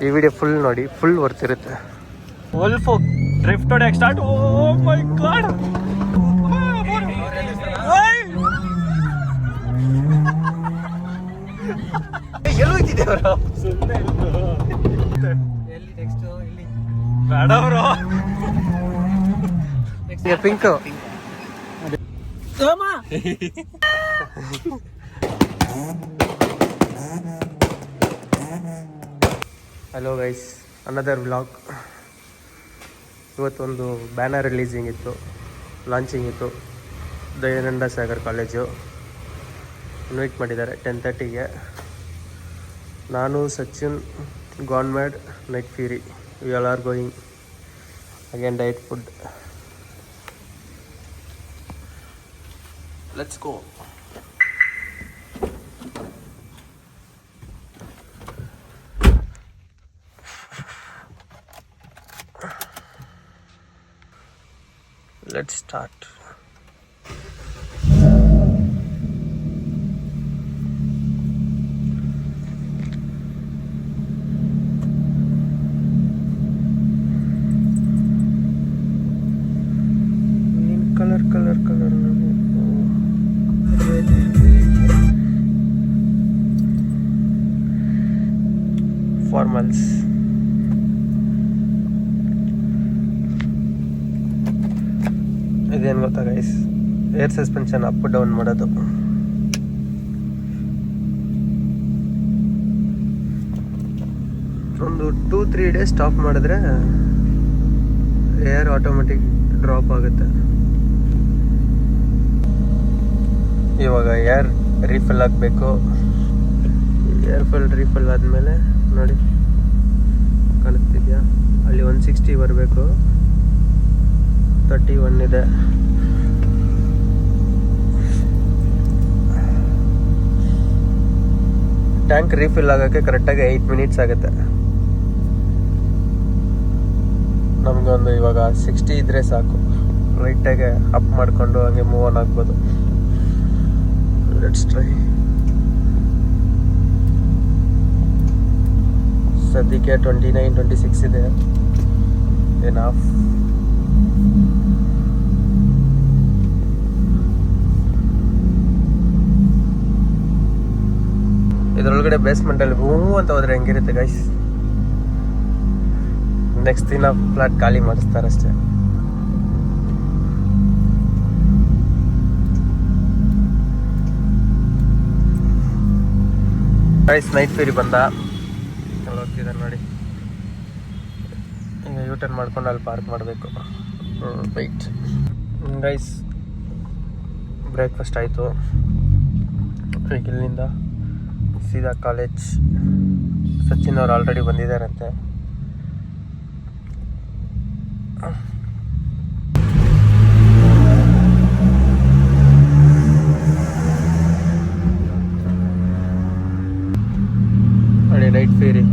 ಈ video full ನೋಡಿ, full worth ಇರುತ್ತೆ. ವೋಲ್ಫೋ ಡ್ರಿಫ್ಟ್ ಹೊಡೆಯಕ್ಕೆ ಸ್ಟಾರ್ಟ್. ಓ ಮೈ ಗಾಡ್, ಎಲ್ಲಿ ಹೋಗ್ತಿದ್ದೆ ಅವರು? ಸುಮ್ಮನೆ ಎಲ್ಲಿ ನೆಕ್ಸ್ಟ್ ಇಲ್ಲಿ ಬೇಡ bro. Pinku hello guys, another vlog. ಇವತ್ತೊಂದು ಬ್ಯಾನರ್ ರಿಲೀಸಿಂಗ್ ಇತ್ತು, ಲಾಂಚಿಂಗ್ ಇತ್ತು. ದಯಾನಂದ ಸಾಗರ್ ಕಾಲೇಜು ಇನ್ವೈಟ್ ಮಾಡಿದ್ದಾರೆ 10:30ಗೆ. ನಾನು, Sachin, gone mad, Night Fury, we all are going. Again diet food. Let's go. Let's start. Color. Formals. ಇದೇನು ಗೊತ್ತಾ guys, air suspension up down ಮಾಡೋದು. ಒಂದು 2-3 ಡೇಸ್ ಸ್ಟಾಪ್ ಮಾಡಿದ್ರೆ ಏರ್ ಆಟೋಮೆಟಿಕ್ ಡ್ರಾಪ್ ಆಗುತ್ತೆ. ಇವಾಗ ಏರ್ ರೀಫಿಲ್ ಆಗಬೇಕು. ರೀಫಿಲ್ ಆದಮೇಲೆ ನೋಡಿ, ಕಾಣಿಸ್ತಿದ್ಯಾ ಅಲ್ಲಿ 160 ಬರಬೇಕು. 31 ಇದೆ. ಟ್ಯಾಂಕ್ ರೀಫಿಲ್ ಆಗೋಕ್ಕೆ ಕರೆಕ್ಟಾಗಿ 8 ಮಿನಿಟ್ಸ್ ಆಗುತ್ತೆ. ನಮಗೊಂದು ಇವಾಗ 60 ಇದ್ರೆ ಸಾಕು, ಲೈಟಾಗೆ ಅಪ್ ಮಾಡಿಕೊಂಡು ಹಂಗೆ ಮೂವ್ ಆನ್ ಆಗ್ಬೋದು. Let's try. ಸದ್ಯಕ್ಕೆ 29-26 ಇದೆ. ಎನಫ್. ಇದರೊಳಗಡೆ ಬೇಸ್ಮೆಂಟಲ್ಲಿ ಹೂ ಅಂತ ಹೋದ್ರೆ ಹೆಂಗಿರುತ್ತೆ ಗೈಸ್. ನೆಕ್ಸ್ಟ್ ದಿನ ಫ್ಲಾಟ್ ಖಾಲಿ ಮಾಡಿಸ್ತಾರಷ್ಟೇ. ಗೈಸ್ ನೈಟ್ ಫ್ಯೂರಿ ಬಂದ. ಅಲ್ಲಿ ಹೋಗ್ತಿದ್ದಾರೆ ನೋಡಿ. ಈಗ ಯೂಟರ್ನ್ ಮಾಡ್ಕೊಂಡು ಅಲ್ಲಿ ಪಾರ್ಕ್ ಮಾಡಬೇಕು. ವೈಟ್ ಗೈಸ್, ಬ್ರೇಕ್ಫಾಸ್ಟ್ ಆಯಿತು. ಈಗ ಇಲ್ಲಿಂದ ಸೀದಾ ಕಾಲೇಜ್. ಸಚಿನ್ ಅವ್ರು ಆಲ್ರೆಡಿ ಬಂದಿದ್ದಾರಂತೆ. ನೋಡಿ ನೈಟ್ ಫೇರಿ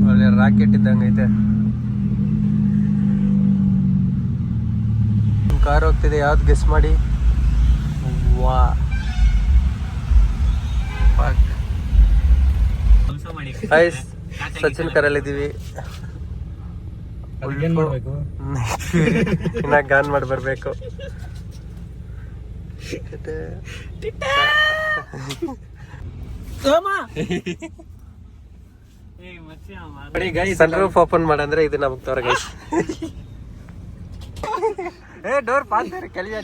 ಒಳ್ಳೆ ರಾಕೆಟ್ ಇದ್ದಂಗೆ ಐತೆ. ಕಾರ್ ಹೋಗ್ತಿದೆ, ಯಾವ್ದು ಗೆಸ್ ಮಾಡಿ. ವಾ, ಸಚಿನ್ ಕಾರಲ್ಲಿದ್ದೀವಿ. ಇನ್ನ ಗಾನ್ ಮಾಡಿ ಬರ್ಬೇಕು. ಸನ್ ರೂಫ್ ಓಪನ್ ಮಾಡಂದ್ರೆ ಇದು ನಮಗ್ ತೋರ ಗೈಸ್. ಡೋರ್ ಪಾಸ್ ಕೆಳಗೆ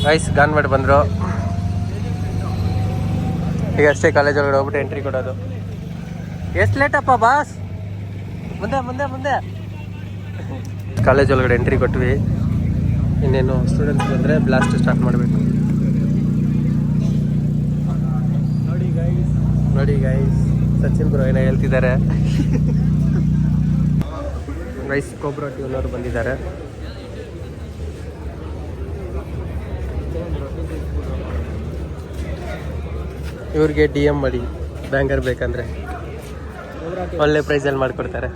ಗೈಸ್. ಗಾನ್ ಮಾಡಿ ಬಂದ್ರು. ಈಗ ಅಷ್ಟೇ ಕಾಲೇಜ್ ಒಳಗಡೆ ಹೋಗ್ಬಿಟ್ಟು ಎಂಟ್ರಿ ಕೊಡೋದು. ಎಷ್ಟು ಲೇಟಪ್ಪ ಬಾಸ್? ಮುಂದೆ ಕಾಲೇಜ್ ಒಳಗಡೆ ಎಂಟ್ರಿ ಕೊಟ್ವಿ. ಇನ್ನೇನು ಸ್ಟೂಡೆಂಟ್ಸ್ ಬಂದರೆ ಬ್ಲಾಸ್ಟ್ ಸ್ಟಾರ್ಟ್ ಮಾಡಬೇಕು. ನೋಡಿ ಗೈಸ್, ಸಚಿನ್ ಬ್ರೋ ಏನೋ ಹೇಳ್ತಿದ್ದಾರೆ. ಗೈಸ್ ಕೊಬ್ರಾ ಟ್ಯೂನ್ ಅವರು ಬಂದಿದ್ದಾರೆ. ಇವ್ರಿಗೆ DM ಮಾಡಿ ಬ್ಯಾಂಗರ್ ಬೇಕಂದ್ರೆ ಒಳ್ಳೆ ಪ್ರೈಸಲ್ಲಿ ಮಾಡಿಕೊಡ್ತಾರೆ.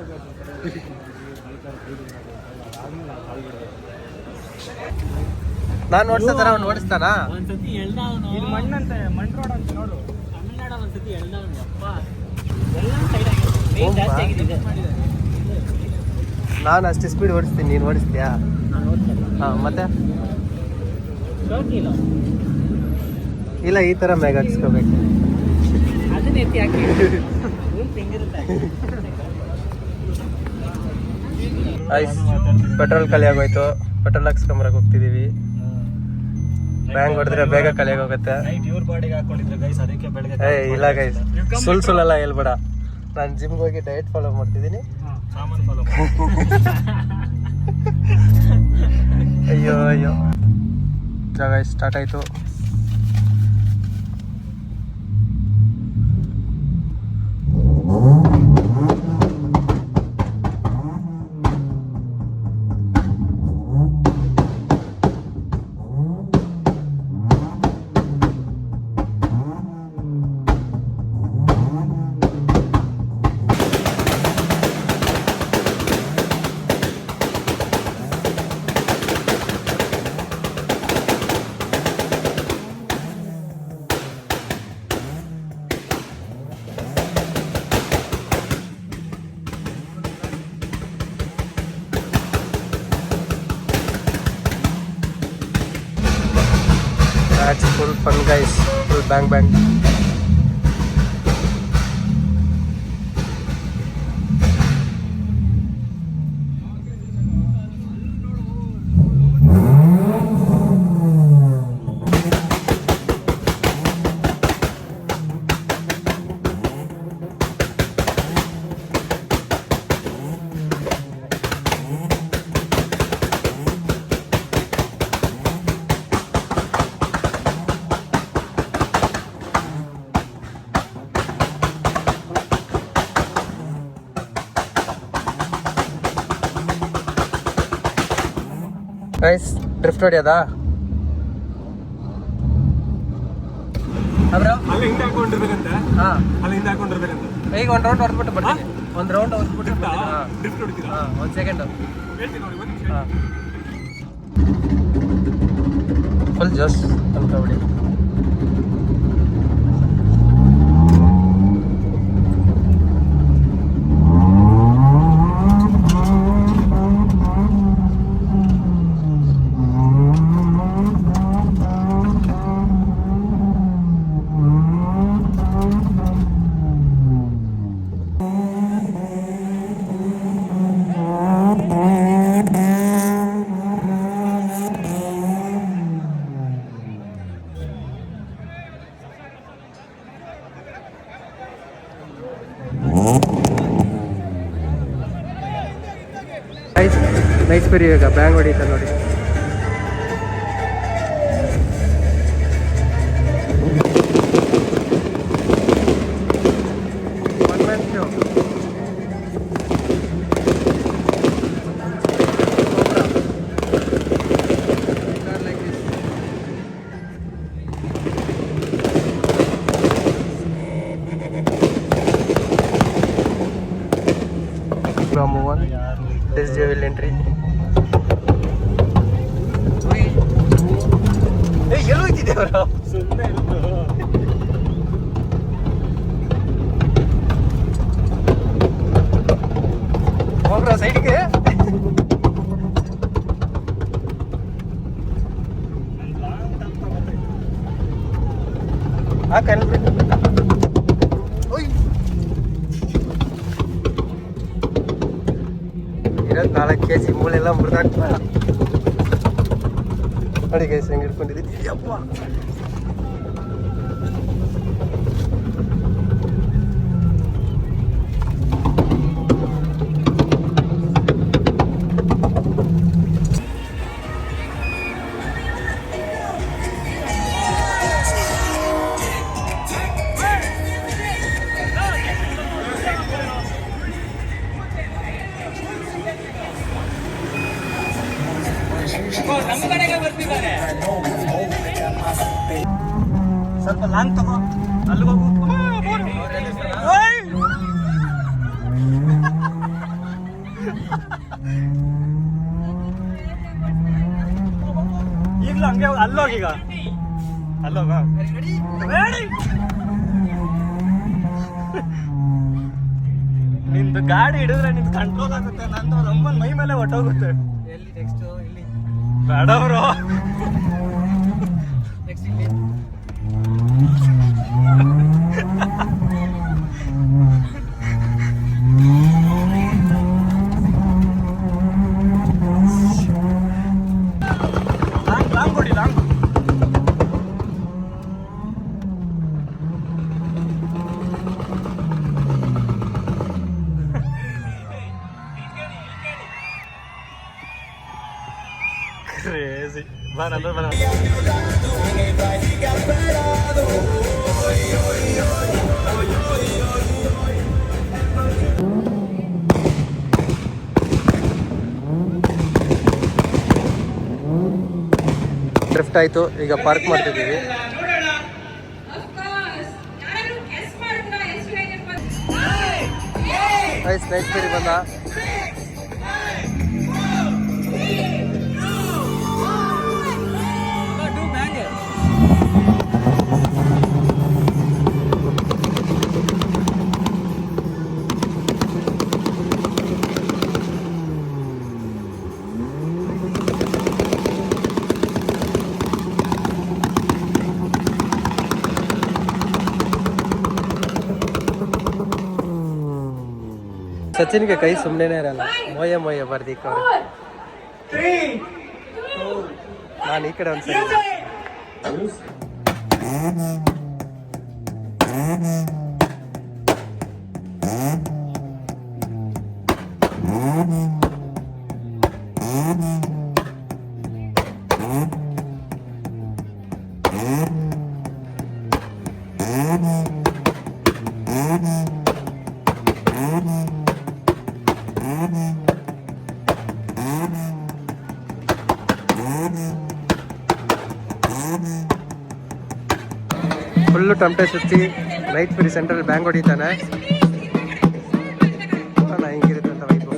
ನಾನು ಓಡಿಸೋ ಥರ ಅವ್ನು ಓಡಿಸ್ತಾನಾ? ನಾನು ಅಷ್ಟು ಸ್ಪೀಡ್ ಓಡಿಸ್ತೀನಿ, ನೀನು ಓಡಿಸ್ತೀಯಾ? ಹಾಂ, ಮತ್ತೆ ಇಲ್ಲ, ಈ ಥರ ಮ್ಯಾಗ ಹಾಕ್ಸ್ಕೋಬೇಕು. ಪೆಟ್ರೋಲ್ ಖಾಲಿ ಆಗೋಯ್ತು, ಪೆಟ್ರೋಲ್ ಹಾಕ್ಸ್ಕೊಂಬರಕ್ಕೆ ಹೋಗ್ತಿದ್ದೀವಿ. ಬ್ಯಾಂಕ್ ಹೊಡೆದ್ರೆ ಬೇಗ ಖಾಲಿ ಹೋಗುತ್ತೆ. ಇಲ್ಲ ಗೈಸ್, ಸುಳ್ಳೆಲ್ಲ ಹೇಳ್ಬೇಡ. ನಾನು ಜಿಮ್ಗೆ ಹೋಗಿ ಡಯಟ್ ಫಾಲೋ ಮಾಡ್ತಿದ್ದೀನಿ. ಅಯ್ಯೋ ಅಯ್ಯೋ, ಜಾಗ ಸ್ಟಾರ್ಟ್ ಆಯಿತು. That's full fun guys, full bang bang. Guys, drift ಹೊಡಿಯೋದಾ? ಈಗ ಒಂದು ರೌಂಡ್ ಹೊಡೆದ್ಬಿಟ್ಟು ಬರ್ತೀನಿ. ಒಂದು ರೌಂಡ್ ಹೊಡೆದ್ಬಿಟ್ಟು ಒಂದು ಸೆಕೆಂಡು. ಫುಲ್ ಜೋಸ್ ಅನ್ಕೊಬಿಡಿ. ನೈಸ್ ಪೆರಿ ಇವಾಗ ಬ್ಯಾಂಗ್ ಹೊಡೀತ ನೋಡಿ. This Jewel entry. Hey, yellow is there, bro. ಹೋಗ್ರ ಸೈಡ್ಗೆ. ಆ ಕನ್ಬಿಟ್ಟು ಇರೋದು 4 kg ಮೂಳೆಲ್ಲ ಮುರಿದಾಕ್ತ ನೋಡಿ ಗೈಸ್, ಹೆಂಗೆ ಹಿಡ್ಕೊಂಡಿದ್ದೀನಿ. ಯಪ್ಪ, ನಮ್ಮ ಕಡೆಗೆ ಬರ್ತಿದ್ದಾರೆ. ಸ್ವಲ್ಪ ಲಾಂಗ್ ತಗೋ, ಅಲ್ಲಿಗೆ ಹೋಗು. ಈಗಲೂ ಹಂಗೆ ಅಲ್ಲೋಗೀಗ, ಅಲ್ಲೋಗ. ನಿಂದು ಗಾಡಿ ಹಿಡಿದ್ರೆ ನಿಂದು ಕಂಟ್ರೋಲ್ ಆಗುತ್ತೆ, ನಂದು ಅವ್ರ ಅಮ್ಮನ ಮೈ ಮೇಲೆ ಹೊಟ್ಟೋಗುತ್ತೆ. ಎಲ್ಲಿ ನೆಕ್ಸ್ಟ್ ಇಲ್ಲಿ ಬೇಡ ಬ್ರೋ. ನೆಕ್ಸ್ಟ್ ಇಲ್ಲಿ ಲಾಂಗ್ ಕೊಡಿ, ಲಾಂಗ್. ಕ್ರೇಜಿ. ಬಾ ನಂದು ಬಾ. ಡ್ರಿಫ್ಟ್ ಆಯಿತು, ಈಗ ಪಾರ್ಕ್ ಮಾಡ್ತಿದ್ದೀವಿ. ನೈಸ್ ನೈಟ್ ಫೇರಿ ಬಂದ. ಸಚಿನ್ಗೆ ಕೈ ಸುಮ್ಮನೆ ಇರಲ್ಲ. ಮೊಯ್ಯ ಮೊಯ್ಯ ಬರ್ದಿಕ್ಕವ್ರೆ. ನಾನು ಈ ಕಡೆ ಒಂದ್ಸರಿ ಫುಲ್ಲು ಟಮಟೆ ಸುತ್ತಿ ನೈಟ್ ಫ್ರೀ ಸೆಂಟ್ರಲ್ ಬ್ಯಾಂಕ್ ಹೊಡಿತಾನೆ. ಹಿಂಗಿರುತ್ತೆ ಅಂತ ವೈಬು.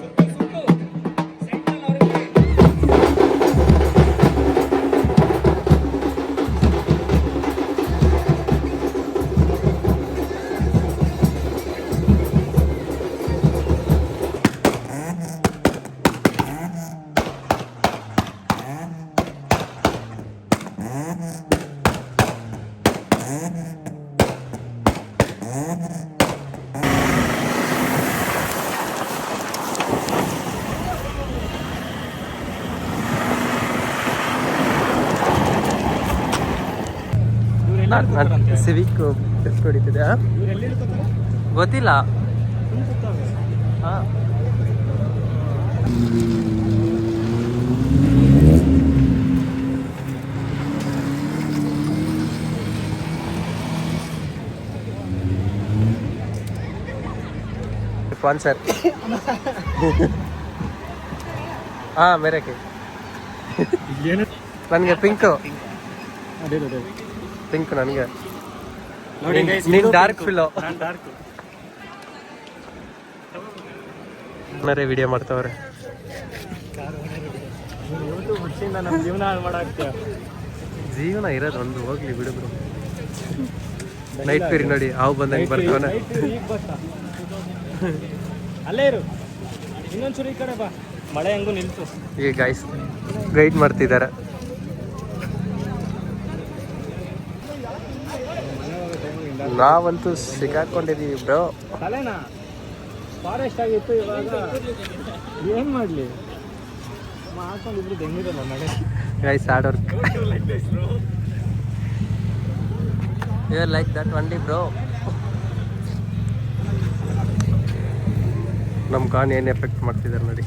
Civic drift ಹೊಡಿತಿದೆ. ಗೊತ್ತಿಲ್ಲ. ಹಾಂ ಸ್ಪಾನ್ಸರ್. ಹಾಂ ಮೇರಕ್ಕೆ ನನಗೆ ಪಿಂಕು. ಪಿಂಕ್ ನನಗೆ. ನೀನು ಡಾರ್ಕ್ ಫಿಲ್ಲೋ. ವಿಡಿಯೋ ಮಾಡ್ತಾವ್ರೆ. ನಮ್ಮ ಜೀವನ ಹಾಳು ಮಾಡಾಕ್ತೀಯ. ಜೀವನ ಇರೋದು ಒಂದು, ಹೋಗ್ಲಿ ಬಿಡುಬ್ರು. ನೈಟ್ ಫೇರಿ ನೋಡಿ, ಹಾವು ಬಂದಂಗೆ ಬರ್ತಾವನ. ಅಲ್ಲೇ ಇರು, ಇನ್ನೊಂಚೂರು ಈ ಕಡೆ ಬಾ. ಮಳೆ ಹೆಂಗೂ ನಿಲ್ತು. ಈಗ ಗೈಸ್ ಗೈಡ್ ಮಾಡ್ತಿದ್ದಾರೆ. ನಾವಂತೂ ಸಿಕ್ಕಾಕೊಂಡಿದ್ದೀವಿ ಬ್ರೋ. ತಲೆನಾ ಫಾರೆಸ್ಟ್ ಆಗಿತ್ತು, ಇವಾಗ ಏನು ಮಾಡಲಿ ಮಾಡ್ಕೊಂಡಿದ್ರು ಬೆಂಗಿರಲ್ಲ ಮಳೆ. Guys hard work. You are like that only bro. ನಮ್ಮ ಕಾನ್ ಏನು ಎಫೆಕ್ಟ್ ಮಾಡ್ತಿದ್ದಾರೆ ನೋಡಿ.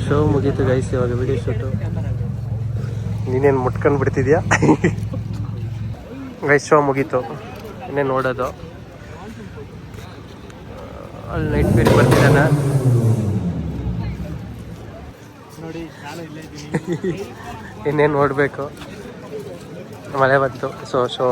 ಶೋ ಮುಗೀತು ಗೈಸ್, ಇವಾಗ ವಿಡಿಯೋ ಶೂಟು. ನೀನೇನು ಮುಟ್ಕೊಂಡು ಬಿಡ್ತಿದ್ಯಾ? ಗೈಸ್ ಶೋ ಮುಗೀತು, ಇನ್ನೇನು ನೋಡೋದು. ಅಲ್ಲಿ ನೈಟ್ ಫೇರಿ ಬರ್ತಿದ್ದಾನೆ ನೋಡಿ, ನಾನು ಇಲ್ಲೇ ಇದ್ದೀನಿ. ಇನ್ನೇನು ನೋಡಬೇಕು. ಮಳೆ ಬಂತು, ಶೋ